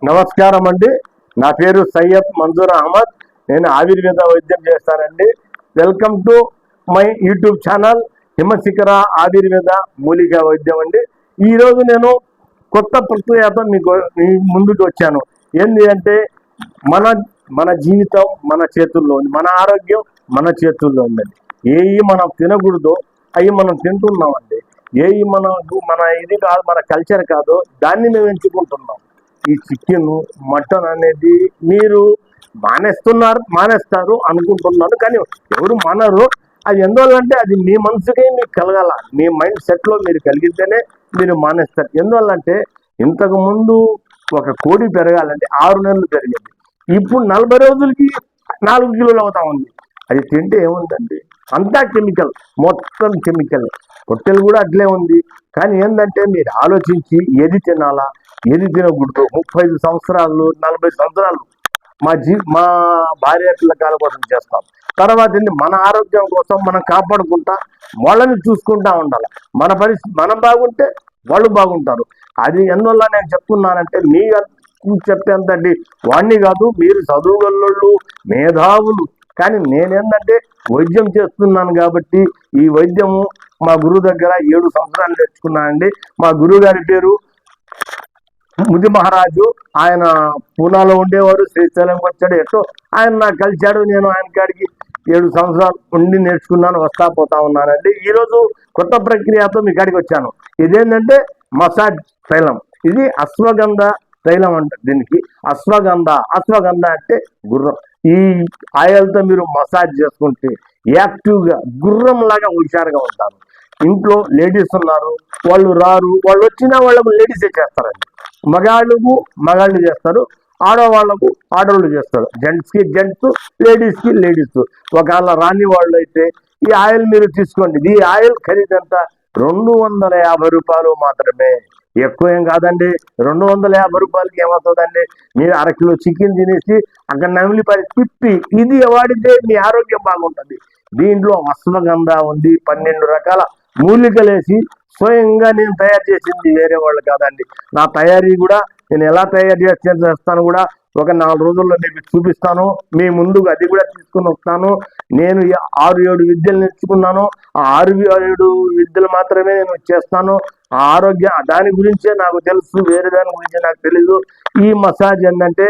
నమస్కారం అండి. నా పేరు సయ్యద్ మంజూర్ అహ్మద్. నేను ఆయుర్వేద వైద్యం చేస్తానండి. Welcome to my YouTube channel Himashikhara Ayurveda Mulika Vaidyam అండి. ఈరోజు నేను కొత్త ప్రక్రియతో మీ ముందుకు వచ్చాను. ఏంటి అంటే మన మన జీవితం మన చేతుల్లో ఉంది, మన ఆరోగ్యం మన చేతుల్లో ఉందండి. ఏవి మనం తినకూడదో అవి మనం తింటున్నామండి. ఏవి మన ఇది కాదు, మన కల్చర్ కాదో దాన్ని మేము ఎంచుకుంటున్నాం. ఈ చికెన్ మటన్ అనేది మీరు మానేస్తారు అనుకుంటున్నాను, కానీ ఎవరు మానరు. అది ఎందువల్లంటే అది మీ మనసుకే మీకు కలగాల, మీ మైండ్ సెట్లో మీరు కలిగితేనే మీరు మానేస్తారు. ఎందువల్లంటే ఇంతకు ముందు ఒక కోడి పెరగాలంటే 6 నెలలు పెరిగేది, ఇప్పుడు 40 రోజులకి 4 కిలోలు అవుతా ఉంది. అది తింటే ఏముందండి, అంతా కెమికల్, మొత్తం కెమికల్. పొట్టెలు కూడా అట్లే ఉంది. కానీ ఏంటంటే మీరు ఆలోచించి ఏది తినాలా ఏది తినకూడదు. 35 సంవత్సరాలు 40 సంవత్సరాలు మా భార్య పిల్లకాయల కోసం చేస్తాం. తర్వాత మన ఆరోగ్యం కోసం మనం కాపాడుకుంటా వాళ్ళని చూసుకుంటా ఉండాలి. మన పరిస్థితి మనం బాగుంటే వాళ్ళు బాగుంటారు. అది ఎందువల్ల నేను చెప్తున్నానంటే మీ చెప్పేంతండి వాణ్ణి కాదు, మీరు చదువుగల్లోళ్ళు మేధావులు. కానీ నేనేంటంటే వైద్యం చేస్తున్నాను కాబట్టి ఈ వైద్యము మా గురువు దగ్గర 7 సంవత్సరాలు నేర్చుకున్నానండి. మా గురువు గారి పేరు ముది మహారాజు. ఆయన పూనాలో ఉండేవారు, శ్రీశైలంకి వచ్చాడు. ఎటో ఆయన నాకు కలిశాడు. నేను ఆయన కాడికి 7 సంవత్సరాలు ఉండి నేర్చుకున్నాను, వస్తా పోతా ఉన్నానండి. ఈరోజు కొత్త ప్రక్రియతో మీ కాడికి వచ్చాను. ఇదేంటంటే మసాజ్ తైలం. ఇది అశ్వగంధ తైలం అంట. దీనికి అశ్వగంధ అంటే గుర్రం. ఈ ఆయిల్తో మీరు మసాజ్ చేసుకుంటే యాక్టివ్గా గుర్రం లాగా హుషారుగా ఉంటారు. ఇంట్లో లేడీస్ ఉన్నారు, వాళ్ళు రారు, వాళ్ళు వచ్చినా వాళ్ళకు లేడీసే చేస్తారండి. మగాళ్ళు చేస్తారు, ఆడవాళ్లకు ఆడవాళ్ళు చేస్తారు. జెంట్స్కి జెంట్స్, లేడీస్కి లేడీస్. ఒకవేళ రాని వాళ్ళు అయితే ఈ ఆయిల్ మీరు తీసుకోండి. ఈ ఆయిల్ ఖరీదంతా 250 రూపాయలు మాత్రమే, ఎక్కువ ఏం కాదండి. 250 రూపాయలకి ఏమవుతుందండి, మీరు అరకిలో చికెన్ తినేసి అక్కడ నమిలిపడి తిప్పి ఇది వాడితే మీ ఆరోగ్యం బాగుంటుంది. దీంట్లో అశ్వగంధ ఉంది, 12 రకాల మూలికలేసి స్వయంగా నేను తయారు చేసింది, వేరే వాళ్ళు కాదండి. నా తయారీ కూడా నేను ఎలా తయారు చేస్తాను కూడా ఒక 4 రోజుల్లో మీకు చూపిస్తాను. మీ ముందుకు అది కూడా తీసుకుని వస్తాను. నేను 6-7 విద్యలు నేర్చుకున్నాను. ఆ 6-7 విద్యలు మాత్రమే నేను చేస్తాను. ఆ ఆరోగ్యం దాని గురించే నాకు తెలుసు, వేరే దాని గురించి నాకు తెలీదు. ఈ మసాజ్ ఏంటంటే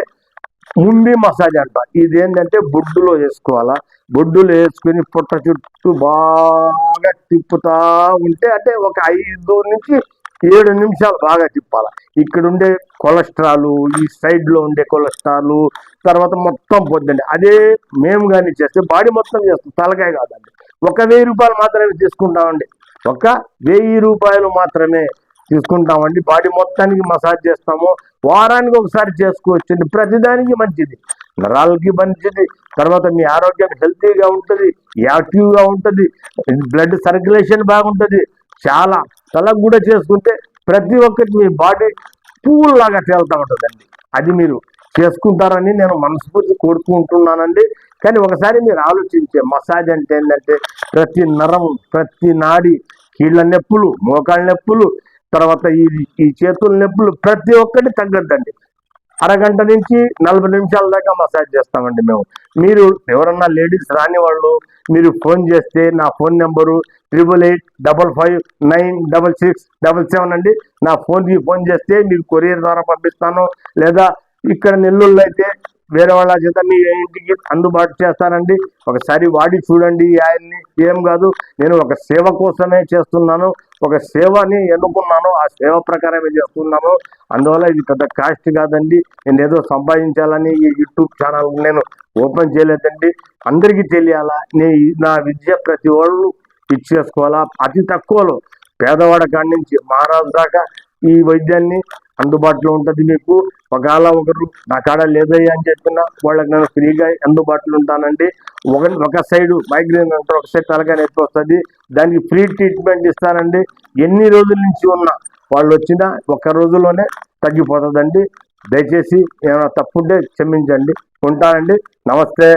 ముండి మసాజ్ అంట. ఇదేంటంటే బొడ్డులో వేసుకోవాలా. బొడ్డులో వేసుకుని పుట్ట చుట్టూ బాగా తిప్పుతా ఉంటే, అంటే ఒక 5 నుంచి 7 నిమిషాలు బాగా తిప్పాలి. ఇక్కడ ఉండే కొలెస్ట్రాల్, ఈ సైడ్లో ఉండే కొలెస్ట్రాల్ తర్వాత మొత్తం పొద్దండి. అదే మేము కానీ చేస్తే బాడీ మొత్తం చేస్తాం, తలకాయ కాదండి. 1000 రూపాయలు మాత్రమే తీసుకుంటామండి. 1000 రూపాయలు మాత్రమే తీసుకుంటామండి. బాడీ మొత్తానికి మసాజ్ చేస్తాము. వారానికి ఒకసారి చేసుకోవచ్చండి. ప్రతిదానికి మంచిది, నరాలకి మంచిది. తర్వాత మీ ఆరోగ్యం హెల్తీగా ఉంటుంది, యాక్టివ్గా ఉంటుంది, బ్లడ్ సర్క్యులేషన్ బాగుంటుంది. చాలా తలకు కూడా చేసుకుంటే ప్రతి ఒక్కటి మీ బాడీ పూల్ లాగా తేలుతూ ఉంటుందండి. అది మీరు చేసుకుంటారని నేను మనస్ఫూర్తి కోరుకుంటున్నానండి. కానీ ఒకసారి మీరు ఆలోచించే మసాజ్ అంటే ఏంటంటే ప్రతి నరం, ప్రతి నాడి, కీళ్ళ నొప్పులు, మోకాళ్ళ నొప్పులు, తర్వాత ఈ చేతుల నొప్పులు ప్రతి ఒక్కటి తగ్గద్దండి. అరగంట నుంచి 40 నిమిషాల దాకా మసాజ్ చేస్తామండి మేము. మీరు ఎవరన్నా లేడీస్ రాని వాళ్ళు మీరు ఫోన్ చేస్తే నా ఫోన్ నెంబరు 8855956677 అండి. నా ఫోన్కి ఫోన్ చేస్తే మీకు కొరియర్ ద్వారా పంపిస్తాను. లేదా ఇక్కడ నెల్లూరులో అయితే వేరే వాళ్ళ చేత మీ ఇంటికి అందుబాటు చేస్తానండి. ఒకసారి వాడి చూడండి ఈ ఆయిల్ని. ఏం కాదు, నేను ఒక సేవ కోసమే చేస్తున్నాను, ఒక సేవని ఎన్నుకున్నాను, ఆ సేవ ప్రకారమే చేస్తున్నాను. అందువల్ల ఇది పెద్ద కాస్ట్ కాదండి. నేను ఏదో సంపాదించాలని ఈ యూట్యూబ్ ఛానల్ నేను ఓపెన్ చేయలేదండి. అందరికీ తెలియాలా, నా విద్య ప్రతి వాళ్ళు ఇచ్చేసుకోవాలా. అతి తక్కువలో పేదవాడ కాడి నుంచి మహారాజు దాకా ఈ వైద్యాన్ని అందుబాటులో ఉంటుంది మీకు. ఒకవేళ ఒకరు నా కాడ లేదయ్యా అని చెప్పినా వాళ్ళకి నేను ఫ్రీగా అందుబాటులో ఉంటానండి. ఒక సైడు మైగ్రేన్ అంటారు, ఒక సైడ్ తలకాయ నొప్పి వస్తుంది, దానికి ఫ్రీ ట్రీట్మెంట్ ఇస్తానండి. ఎన్ని రోజుల నుంచి ఉన్నా వాళ్ళు వచ్చినా 1 రోజులోనే తగ్గిపోతుందండి. దయచేసి ఏమైనా తప్పుంటే క్షమించండి. ఉంటానండి. నమస్తే.